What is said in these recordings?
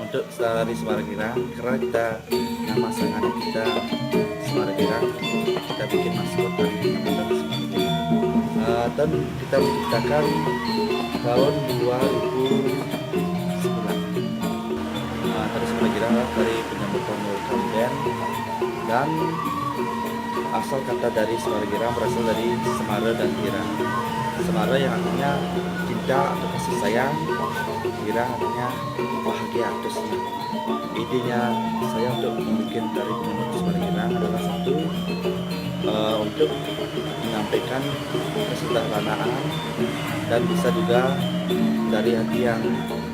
Untuk dari Semarang karena kita nama sang anak kita Semarang, kita bikin maskot dari Semarang. Dan kita menciptakan tahun 2009. Dari Semarang dari penyambut welcome band, dan asal kata dari Semarang berasal dari Semara dan Gira. Semara yang artinya cinta atau kasih sayang, Gira artinya bahagia atau senang. Idenya saya untuk membuat dari penyambut Semarang adalah satu, untuk menyampaikan kesederhanaan dan bisa juga dari hati yang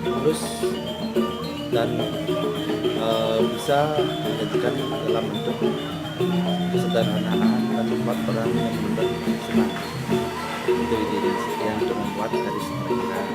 tulus dan bisa menjadikan dalam bentuk kesederhanaan dan membuat orang yang benar senang. Itu ide yang untuk membuat dari Semarang.